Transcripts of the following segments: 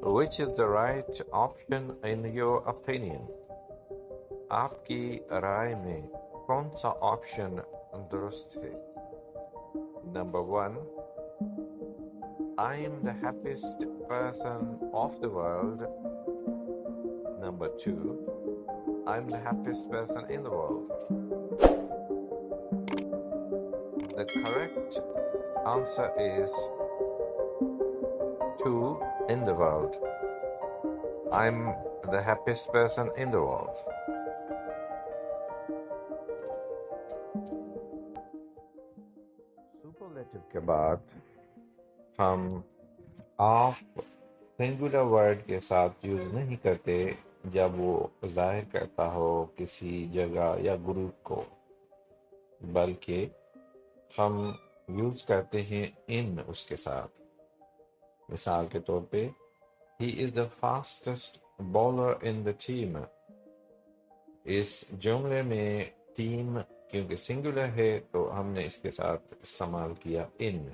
Which is the right option in your opinion? آپ کی رائے میں کون سا آپشن درست ہے؟ Number 1, I am the happiest person of the world. Number 2, I am the happiest person in the world. The correct answer is 2, in the world. I'm the happiest person in the world. Superlative کے بعد ہم of singular word کے ساتھ use نہیں کرتے جب وہ ظاہر کرتا ہو کسی جگہ یا گروپ کو، بلکہ ہم یوز کرتے ہیں ان اس کے ساتھ۔ مثال کے طور پہ He is the fastest bowler in the team. اس جملے میں ٹیم کیونکہ سنگولر ہے تو ہم نے اس کے ساتھ استعمال کیا ان۔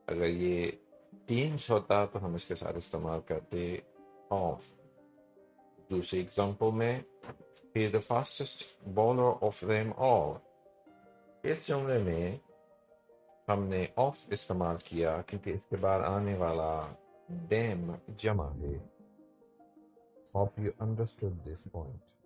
اگر یہ ٹیمز ہوتا تو ہم اس کے ساتھ استعمال کرتے آف۔ دوسری ایگزامپل میں He is the fastest bowler of them all. اس جملے میں ہم نے آف استعمال کیا کیونکہ اس کے بعد آنے والا them جمع ہے۔ Hope you understood this point.